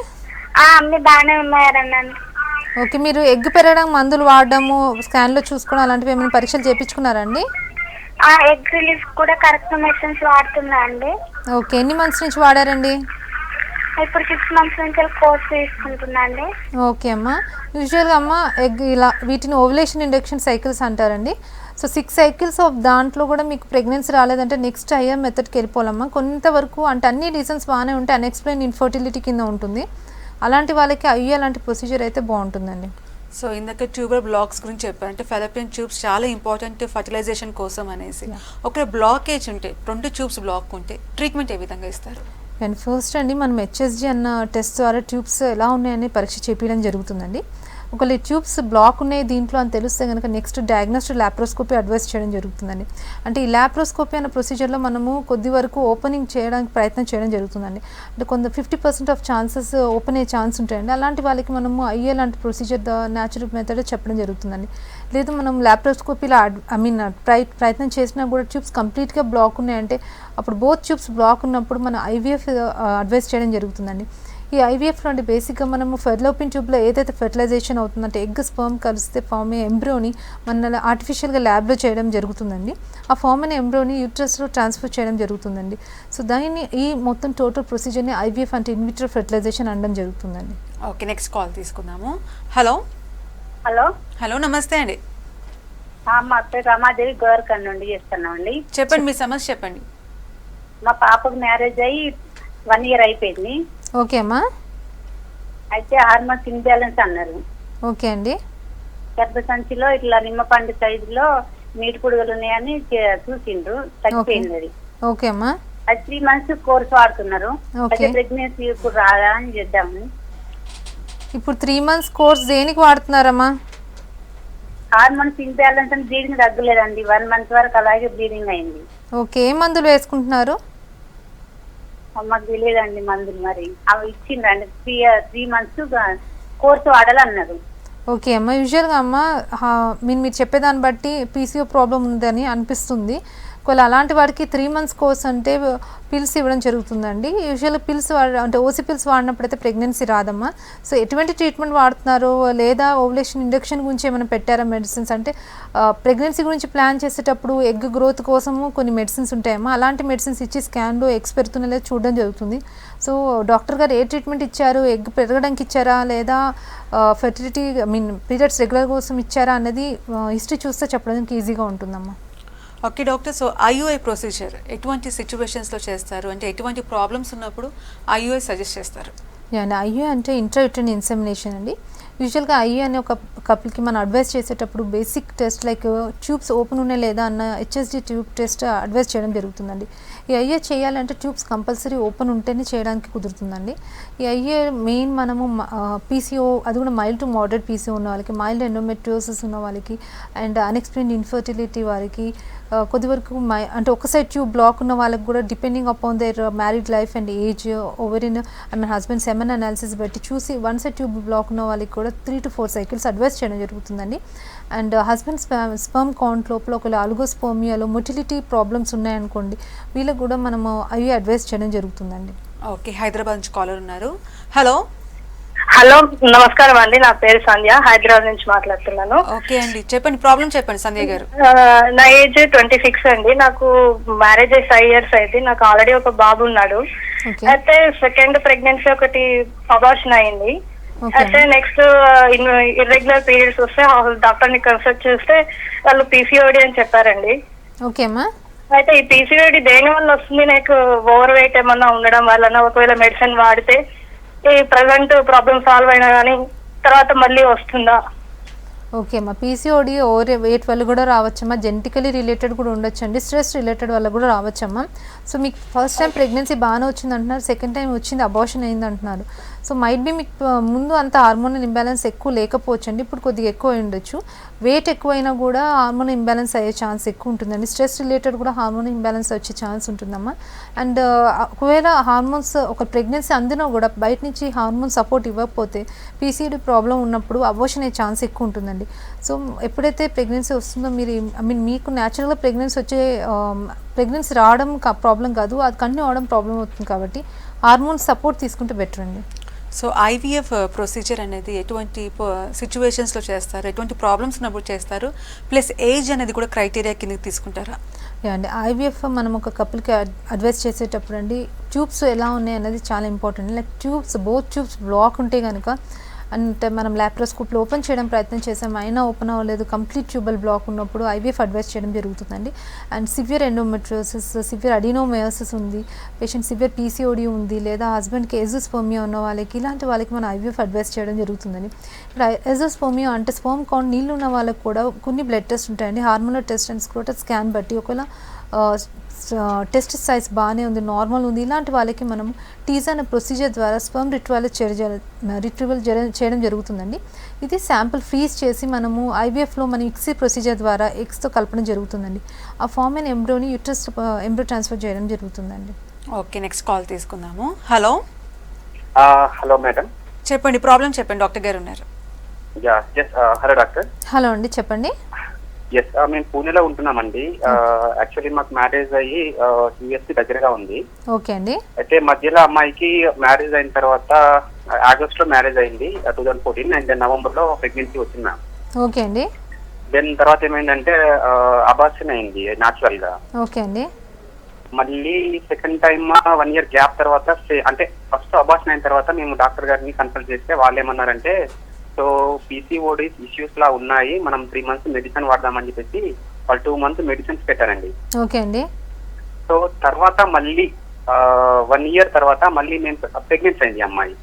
అన్ని బాగానే ఉన్నాయన్నాను. ఓకే, మీరు ఎగ్ పెరగడం మందులు వాడడము స్కాన్లో చూసుకోవడం అలాంటివి ఏమైనా పరీక్షలు చేయించుకున్నారండి? ఎగ్ రిలీఫ్ కూడా కరెక్ట్ మెడిసిన్స్ వాడుతున్నా అండి. ఓకే, ఎన్ని మంత్స్ నుంచి వాడారండి? ఇప్పుడు 6 months నుంచి కోర్స్ తీసుకుంటున్నా అండి. ఓకే అమ్మా. యూజువల్గా అమ్మ ఎగ్ ఇలా వీటిని ఓవులేషన్ ఇండక్షన్ సైకిల్స్ అంటారండి. సో 6 cycles ఆఫ్ దాంట్లో కూడా మీకు ప్రెగ్నెన్సీ రాలేదంటే నెక్స్ట్ ఐఎం మెథడ్కి వెళ్ళిపోవాలమ్మా. కొంతవరకు అంటే అన్ని రీజన్స్ బాగానే ఉంటే అన్ఎక్స్ప్లెయిన్ ఇన్ఫర్టిలిటీ కింద ఉంటుంది. అలాంటి వాళ్ళకి ఐఏ లాంటి ప్రొసీజర్ అయితే బాగుంటుందండి. సో ఇందాక ట్యూబర్ బ్లాక్స్ గురించి చెప్పారు, అంటే ఫెలోపియన్ ట్యూబ్స్ చాలా ఇంపార్టెంట్ ఫర్టిలైజేషన్ కోసం అనేసి. ఒకవేళ బ్లాకేజ్ ఉంటే 2 tubes బ్లాక్ ఉంటే ట్రీట్మెంట్ ఏ విధంగా ఇస్తారు? అండ్ ఫస్ట్ అండి మనం హెచ్ఎస్జి అన్న టెస్ట్ ద్వారా ట్యూబ్స్ ఎలా ఉన్నాయని పరీక్ష చేపించడం జరుగుతుందండి. ఒకవేళ ట్యూబ్స్ బ్లాక్ ఉన్నాయి దీంట్లో అని తెలిస్తే కనుక నెక్స్ట్ డయాగ్నోస్టిక్ ల్యాప్రోస్కోపీ అడ్వైస్ చేయడం జరుగుతుందండి. అంటే ఈ ల్యాప్రోస్కోపీ అనే ప్రొసీజర్లో మనము కొద్ది వరకు ఓపెనింగ్ చేయడానికి ప్రయత్నం చేయడం జరుగుతుందండి. అంటే కొంత 50% ఆఫ్ ఛాన్సెస్ ఓపెన్ అయ్యే ఛాన్స్ ఉంటాయండి. అలాంటి వాళ్ళకి మనము ఐఏ లాంటి ప్రొసీజర్ న్యాచురల్ మెథడ్ చెప్పడం జరుగుతుందండి. లేదు మనం ల్యాప్రోస్కోపీలో ప్రయత్నం చేసినా కూడా ట్యూబ్స్ కంప్లీట్గా బ్లాక్ ఉన్నాయంటే అప్పుడు బోత్ ట్యూబ్స్ బ్లాక్ ఉన్నప్పుడు మన ఐవీఎఫ్ అడ్వైస్ చేయడం జరుగుతుందండి. ఈ ఐవీఎఫ్లో అంటే బేసిక్గా మనము ఫెర్లోపిన్ ట్యూబ్లో ఏదైతే ఫెర్టిలైజేషన్ అవుతుందంటే ఎగ్ స్పర్మ్ కలిస్తే ఫామ్ అయ్యే ఎంబ్రియోని మన ఆర్టిఫిషియల్గా ల్యాబ్లో చేయడం జరుగుతుందండి. ఆ ఫామ్ అయిన ఎంబ్రియోని యూట్రస్లో ట్రాన్స్ఫర్ చేయడం జరుగుతుందండి. సో దాన్ని ఈ మొత్తం టోటల్ ప్రొసీజర్ని ఐవీఎఫ్ అంటే ఇన్విట్రో ఫెర్టిలైజేషన్ అనడం జరుగుతుందండి. ఓకే, నెక్స్ట్ కాల్ తీసుకుందాము. హలో హలో హలో, నమస్తే అండి. మా పేరు రమాదేవి గోరఖండ్ నుండి చేస్తున్నామండి. చెప్పండి, మీ సమస్య చెప్పండి. మా పాపకు మ్యారేజ్ అయ్యి 1 year అయిపోయింది. ఓకే అమ్మా. అయితే హార్మోన్స్ ఇంబ్యాలెన్స్ అన్నారు. ఓకే అండి. గర్భసంచిలో ఇట్లా నిమ్మపండు సైజులో నీటి పుడుగులు ఉన్నాయని చూసిండ్రు, తగ్గిపోయింది అది. ఓకే అమ్మా. అది 3 months కోర్స్ వాడుతున్నారు. అయితే ప్రెగ్నెన్సీ ఇప్పుడు రాదా అని చేద్దాము. ఇప్పుడు 3 months కోర్స్ దేనికి వాడుతున్నారమ్మా? హార్మోన్స్ ఇంబ్యాలెన్స్ అని బ్లీడింగ్ తగ్గలేదండి. 1 month వరకు అలాగే బ్లీడింగ్ అయింది. ఓకే, ఏ మందులు వేసుకుంటున్నారు? మాకు తెలియదండి మందులు, మరి అవి ఇచ్చిండ్రండి. 3 months కోర్సు వాడాలన్నారు. ఓకే అమ్మ, యూజువల్గా అమ్మ మీరు చెప్పేదాన్ని బట్టి పీసీఓ ప్రాబ్లం ఉందని అనిపిస్తుంది. ఒకవేళ అలాంటి వాడికి 3 months కోర్స్ అంటే పిల్స్ ఇవ్వడం జరుగుతుందండి. యూజువల్గా పిల్స్ అంటే ఓసీ పిల్స్ వాడినప్పుడైతే ప్రెగ్నెన్సీ రాదమ్మా. సో ఎటువంటి ట్రీట్మెంట్ వాడుతున్నారో లేదా ఓవులేషన్ ఇండక్షన్ గురించి ఏమైనా పెట్టారా మెడిసిన్స్? అంటే ప్రెగ్నెన్సీ గురించి ప్లాన్ చేసేటప్పుడు ఎగ్ గ్రోత్ కోసము కొన్ని మెడిసిన్స్ ఉంటాయమ్మా. అలాంటి మెడిసిన్స్ ఇచ్చి స్కాన్లో ఎగ్స్ పెడుతున్నా లేదా చూడడం జరుగుతుంది. సో డాక్టర్ గారు ఏ ట్రీట్మెంట్ ఇచ్చారు, ఎగ్ పెరగడానికి ఇచ్చారా లేదా ఫెర్టిలిటీ పీరియడ్స్ రెగ్యులర్ కోసం ఇచ్చారా అన్నది హిస్టరీ చూస్తే చెప్పడానికి ఈజీగా ఉంటుందమ్మా. Okay doctor, so IUI procedure ఎటువంటి సిచ్యువేషన్స్లో చేస్తారు, అంటే ఎటువంటి ప్రాబ్లమ్స్ ఉన్నప్పుడు ఐయుఐ సజెస్ట్ చేస్తారు? అండి, ఐయుఐ అంటే ఇంట్రాయూటరైన్ ఇన్సెమినేషన్ అండి. యూజువల్గా ఐయుఐ అనే ఒక కపుల్కి మనం అడ్వైస్ చేసేటప్పుడు basic test like tubes open ఉన్నాయి లేదా అన్న హెచ్ఎస్డి ట్యూబ్ టెస్ట్ అడ్వైస్ చేయడం జరుగుతుందండి. ఈ ఐయుఐ చేయాలంటే ట్యూబ్స్ కంపల్సరీ ఓపెన్ ఉంటేనే చేయడానికి కుదురుతుందండి. ఈ ఐయుఐ మెయిన్ మనము పీసీఓ, అది కూడా మైల్డ్ టు మోడరేట్ పీసీఓ ఉన్న వాళ్ళకి, మైల్డ్ ఎండోమెట్రియోసిస్ ఉన్న వాళ్ళకి అండ్ అన్ఎక్స్ప్లెయిన్డ్ ఇన్ఫర్టిలిటీ వారికి, కొద్ది వరకు అంటే ఒక సైడ్ ట్యూబ్ బ్లాక్ ఉన్న వాళ్ళకి కూడా depending upon there married life and age, ovarian husband semen analysis బట్టి చూసి 1 side ట్యూబ్ బ్లాక్ ఉన్న వాళ్ళకి కూడా 3 to 4 cycles అడ్వైస్ చేయడం జరుగుతుందండి. అండ్ హస్బెండ్ స్పర్మ్ కౌంట్ లోపల ఒకవేళ అల్గోస్పోమియాలో మొటిలిటీ ప్రాబ్లమ్స్ ఉన్నాయనుకోండి, వీళ్ళకి కూడా మనము అవి అడ్వైస్ చేయడం జరుగుతుందండి. ఓకే, హైదరాబాద్ నుంచి కాలర్ ఉన్నారు. హలో హలో, నమస్కారం అండి. నా పేరు సంధ్య, హైదరాబాద్ నుంచి మాట్లాడుతున్నాను. ఓకే అండి, చెప్పండి ప్రాబ్లం చెప్పండి సంధ్య గారు. నా ఏజ్ 26 అండి. నాకు మ్యారేజ్ అయ్యి 5 years అయితే నాకు ఆల్రెడీ ఒక బాబు ఉన్నాడు. అయితే సెకండ్ ప్రెగ్నెన్సీ ఒకటి అబార్షన్ అయింది. అయితే నెక్స్ట్ ఇర్రెగ్యులర్ పీరియడ్స్ వస్తే డాక్టర్ ని కన్సల్ట్ చేస్తే వాళ్ళు పీసీఓడి అని చెప్పారండి. ఓకేమ్మా. అయితే ఈ పీసీఓడి దేని వల్ల వస్తుంది? నాకు ఓవర్ వెయిట్ ఏమన్నా ఉండడం వలన, ఒకవేళ మెడిసిన్ వాడితే ఈ ప్రజెంట్ ప్రాబ్లం సాల్వ్ అయినా కానీ తర్వాత మళ్ళీ వస్తుందా? ఓకే అమ్మా, పీసీఓడి ఓవర్ వెయిట్ వల్ల కూడా రావచ్చమ్మా, జెనెటికలీ రిలేటెడ్ కూడా ఉండొచ్చండి, స్ట్రెస్ రిలేటెడ్ వల్ల కూడా రావచ్చమ్మా. సో మీకు ఫస్ట్ టైం ప్రెగ్నెన్సీ బాగానే వచ్చింది అంటున్నారు, సెకండ్ టైం వచ్చింది అబార్షన్ అయింది అంటున్నారు. సో మైట్ బి మీకు ముందు అంత హార్మోనల్ ఇంబ్యాలెన్స్ ఎక్కువ లేకపోవచ్చు అండి, ఇప్పుడు కొద్దిగా ఎక్కువ ఉండొచ్చు. వెయిట్ ఎక్కువైనా కూడా హార్మోనల్ ఇంబ్యాలెన్స్ అయ్యే ఛాన్స్ ఎక్కువ ఉంటుందండి. స్ట్రెస్ రిలేటెడ్ కూడా హార్మోనల్ ఇంబ్యాలెన్స్ వచ్చే ఛాన్స్ ఉంటుందమ్మా. అండ్ ఒకవేళ హార్మోన్స్ ఒక ప్రెగ్నెన్సీ అందినా కూడా బయట నుంచి హార్మోన్ సపోర్ట్ ఇవ్వకపోతే పీసీఓడి ప్రాబ్లం ఉన్నప్పుడు అబార్షన్ అయ్యే ఛాన్స్ ఎక్కువ ఉంటుందండి. సో ఎప్పుడైతే ప్రెగ్నెన్సీ వస్తుందో మీరు మీకు న్యాచురల్గా ప్రెగ్నెన్సీ రావడం ప్రాబ్లం కాదు, అది కంటిన్యూ అవడం ప్రాబ్లం అవుతుంది. కాబట్టి హార్మోన్ సపోర్ట్ తీసుకుంటే బెటర్ అండి. సో ఐవీఎఫ్ ప్రొసీజర్ అనేది ఎటువంటి సిచ్యువేషన్స్లో చేస్తారు, ఎటువంటి ప్రాబ్లమ్స్ ఉన్నప్పుడు చేస్తారు, ప్లస్ ఏజ్ అనేది కూడా క్రైటీరియా కిందకి తీసుకుంటారా? అండి, ఐవీఎఫ్ మనం ఒక కపుల్కి అడ్వైస్ చేసేటప్పుడు అండి ట్యూబ్స్ ఎలా ఉన్నాయి అనేది చాలా important. Like both tubes block ఉంటే కనుక అంటే మనం ల్యాప్రోస్కోప్లో ఓపెన్ చేయడం ప్రయత్నం చేసాం, అయినా ఓపెన్ అవ్వలేదు, కంప్లీట్ ట్యూబల్ బ్లాక్ ఉన్నప్పుడు ఐవీఎఫ్ అడ్వైస్ చేయడం జరుగుతుందండి. And severe endometriosis, severe adenomyosis ఉంది, పేషెంట్ సివియర్ పీసీఓడి ఉంది, లేదా హస్బెండ్కి ఎజోస్పోమియా ఉన్న వాళ్ళకి, ఇలాంటి వాళ్ళకి మనం ఐవీఎఫ్ అడ్వైస్ చేయడం జరుగుతుందండి. ఇప్పుడు ఎజోస్పోమియా అంటే స్పర్మ్ కౌంట్ నీళ్ళు ఉన్న వాళ్ళకి కూడా కొన్ని బ్లడ్ టెస్ట్ ఉంటాయండి, hormonal test and scrotal scan బట్టి ఒకవేళ టెస్ట్ సైజ్ బాగానే ఉంది, నార్మల్ ఉంది, ఇలాంటి వాళ్ళకి మనం టీజా అనే ప్రొసీజర్ ద్వారా స్పర్మ్ రిట్రీవల్ చేయడం జరుగుతుందండి. ఇది శాంపుల్ ఫ్రీజ్ చేసి మనము ఐవీఎఫ్లో మనం ఇక్సీ ప్రొసీజర్ ద్వారా ఎగ్స్తో కలపడం జరుగుతుందండి. ఆ ఫామ్ అయిన ఎంబ్రోని యూట్రస్ ఎంబ్రో ట్రాన్స్ఫర్ చేయడం జరుగుతుందండి. ఓకే, నెక్స్ట్ కాల్ తీసుకుందాము. హలో హలో మేడం, చెప్పండి ప్రాబ్లం చెప్పండి, డాక్టర్ గారు ఉన్నారు. Hello doctor. హలో అండి, చెప్పండి. ఎస్, మేము పూణేలో ఉంటున్నామండి. యాక్చువల్లీ మాకు మ్యారేజ్ అయ్యి యూఎస్కి దగ్గరగా ఉంది. ఓకే అండి. అయితే మధ్యలో అమ్మాయికి మ్యారేజ్ అయిన తర్వాత ఆగస్ట్ లో మ్యారేజ్ అయింది 2014, అండ్ నవంబర్ లో ప్రెగ్నెన్సీ వచ్చింది మ్యామ్. ఓకే అండి. దెన్ తర్వాత ఏమైందంటే అబార్షన్ అయింది న్యాచురల్ గా. ఓకే అండి. మళ్ళీ సెకండ్ టైమ్ 1 year గ్యాప్ తర్వాత అంటే ఫస్ట్ అబార్షన్ అయిన తర్వాత మేము డాక్టర్ గారిని కన్సల్ట్ చేస్తే వాళ్ళు ఏమన్నారంటే, సో పీసీఓడి ఇష్యూస్ లా ఉన్నాయి, మనం 3 months మెడిసిన్ వాడదామని చెప్పేసి వాళ్ళు 2 months మెడిసిన్స్ పెట్టారండి. ఓకే అండి. సో తర్వాత మళ్ళీ 1 year తర్వాత మళ్ళీ మేము ప్రెగ్నెన్సీ అయింది అమ్మాయి.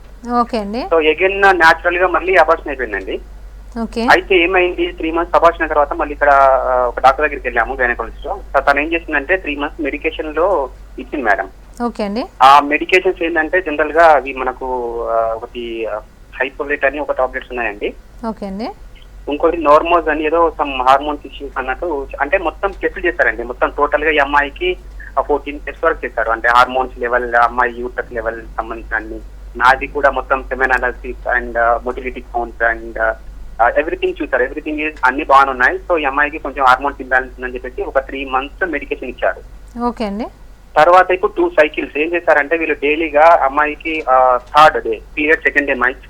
ఓకే అండి. సో అగైన్ న్యాచురల్ గా మళ్ళీ అబార్షన్ అయిపోయిందండి. ఓకే. అయితే ఏమైంది, 3 months అబార్షన్ అయిన తర్వాత మళ్ళీ ఇక్కడ ఒక డాక్టర్ దగ్గరికి వెళ్ళాము, గైనకాలజిస్ట్. తను ఏం చేసిందంటే 3 months మెడికేషన్ లో ఇచ్చింది మేడం. ఓకే అండి. ఆ మెడికేషన్స్ ఏంటంటే జనరల్ గా అవి మనకు ఒకటి హైపోలేట్ అని ఒక టాబ్లెట్స్ ఉన్నాయండి. ఓకే అండి. ఇంకోటి నార్మోజ్ అని ఏదో సమ్ హార్మోన్స్ ఇష్యూస్ అన్నట్టు, అంటే మొత్తం టెస్ట్ చేశారండి. మొత్తం టోటల్ గా ఈ అమ్మాయికి 14 tests వరకు చేశారు. అంటే హార్మోన్స్ లెవెల్, అమ్మాయి యూటస్ లెవెల్ సంబంధించిన అన్ని, నాది కూడా మొత్తం semen analysis and motility counts and everything చూసారు. ఎవ్రీథింగ్ అన్ని బాగానే ఉన్నాయి. సో ఈ అమ్మాయికి కొంచెం హార్మోన్స్ ఇంబ్యాలెన్స్ ఉందని చెప్పేసి ఒక 3 months మెడికేషన్ ఇచ్చారు. ఓకే అండి. తర్వాత ఇప్పుడు 2 cycles ఏం చేశారంటే వీళ్ళు డైలీగా అమ్మాయికి 3rd day period, 2nd day night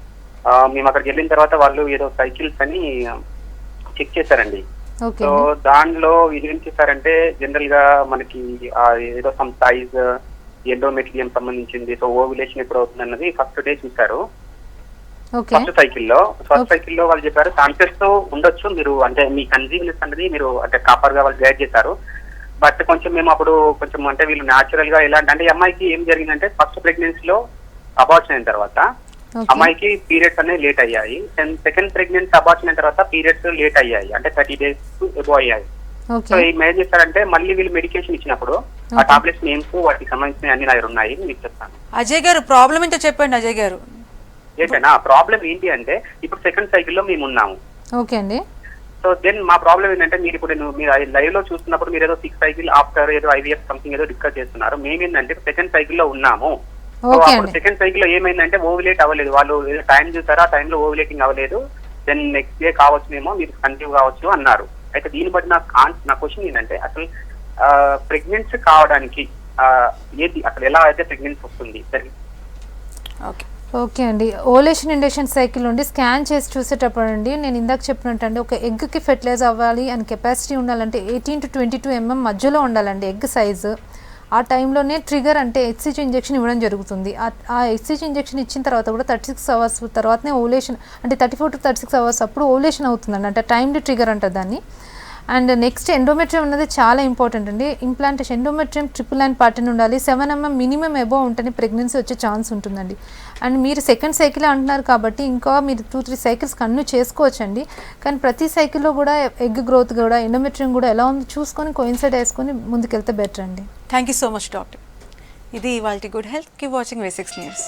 మేము అక్కడికి వెళ్ళిన తర్వాత వాళ్ళు ఏదో సైకిల్స్ అని చెక్ చేశారండి. సో దానిలో వీళ్ళు ఏం చేశారంటే జనరల్ గా మనకి ఏదో సమ్ సైజ్, ఎండోమెట్రియం సంబంధించింది, సో ఓవ్యులేషన్ ఎప్పుడు అవుతుంది అన్నది ఫస్ట్ డే చూశారు. ఫస్ట్ సైకిల్లో వాళ్ళు చెప్పారు ఛాన్సెస్ ఉండొచ్చు, మీరు అంటే మీ కన్సీవ్నెస్ అనేది మీరు అంటే ప్రాపర్ గా వాళ్ళు గైడ్ చేశారు. బట్ కొంచెం మేము అప్పుడు కొంచెం అంటే వీళ్ళు న్యాచురల్ గా ఎలా అంటే ఈ అమ్మాయికి ఏం జరిగిందంటే ఫస్ట్ ప్రెగ్నెన్సీలో అబార్షన్ అయిన తర్వాత అమ్మాయికి పీరియడ్స్ అనేవి లేట్ అయ్యాయి. అండ్ సెకండ్ ప్రెగ్నెన్సీ అబార్షన్ అయిన తర్వాత పీరియడ్స్ లేట్ అయ్యాయి, అంటే 30 days ఎబో అయ్యాయి. సో ఏం చేస్తారంటే మళ్ళీ వీళ్ళు మెడికేషన్ ఇచ్చినప్పుడు ఆ టాబ్లెట్స్ నేమ్స్ వాటికి సంబంధించిన అన్ని నా దగ్గర ఉన్నాయి, మీకు చెప్తాను. అజయ్ గారు ప్రాబ్లం ఏంటో చెప్పండి. అజయ్ గారు ఏంటన్నా ప్రాబ్లం ఏంటి అంటే ఇప్పుడు సెకండ్ సైకిల్లో మేము ఉన్నాము. ఓకే అండి. సో దెన్ మా ప్రాబ్లం ఏంటంటే మీరు ఇప్పుడు మీరు లైవ్ లో చూస్తున్నప్పుడు మీరు ఏదో 6 cycle ఆఫ్టర్ ఏదో ఐవీఎఫ్ సంథింగ్ ఏదో డిస్కస్ చేస్తున్నారు. మేమేంటంటే సెకండ్ సైకిల్లో ఉన్నాము. సెకండ్ సైకిల్ లో ఏమైందంటే ఓవ్యులేట్ అవ్వలేదు, వాళ్ళు ఏదో టైం చూసారా, ఆ టైంలో ఓవ్యులేటింగ్ అవ్వలేదు. దెన్ నెక్స్ట్ డే కావచ్చునేమో మీరు కన్సీవ్ కావచ్చు అన్నారు. అయితే దీన్ని బట్టి నా క్వశ్చన్ ఏంటంటే అసలు ప్రెగ్నెన్సీ కావడానికి ఏది అసలు ఎలా అయితే ప్రెగ్నెన్సీ వస్తుంది? ఓకే అండి. ఓలేషన్ ఇండక్షన్ సైకిల్ నుండి స్కాన్ చేసి చూసేటప్పుడు అండి నేను ఇందాక చెప్పినట్టు అండి ఒక ఎగ్కి ఫెర్టిలైజ్ అవ్వాలి అని కెపాసిటీ ఉండాలంటే 18 to 22 mm మధ్యలో ఉండాలండి ఎగ్ సైజు. ఆ టైంలోనే ట్రిగర్ అంటే హెచ్సిజీ ఇంజెక్షన్ ఇవ్వడం జరుగుతుంది. ఆ హెచ్సిజీ ఇంజెక్షన్ ఇచ్చిన తర్వాత కూడా 36 hours తర్వాతనే ఓలేషన్ అంటే 34 to 36 hours అప్పుడు ఓలేషన్ అవుతుందండి, అంటే టైమ్లీ ట్రిగర్ అంటారు దాన్ని. అండ్ నెక్స్ట్ ఎండోమెట్రియం అనేది చాలా ఇంపార్టెంట్ అండి. ఇంప్లాంటేషన్ ఎండోమెట్రియం 999 పార్టన్ ఉండాలి. 7 mm మినిమం ఎబో ఉంటేనే ప్రెగ్నెన్సీ వచ్చే ఛాన్స్ ఉంటుందండి. అండ్ మీరు సెకండ్ సైకిల్ అంటున్నారు కాబట్టి ఇంకా మీరు 2-3 cycles కన్ను చేసుకోవచ్చండి. కానీ ప్రతి సైకిల్లో కూడా ఎగ్ గ్రోత్ కూడా ఎండోమెట్రియం కూడా ఎలా ఉందో చూసుకొని కోయిన్సైడ్ వేసుకొని ముందుకెళ్తే బెటర్ అండి. Thank you so much doctor. ఇది ఇవాల్టి good health. Keep watching V6 news.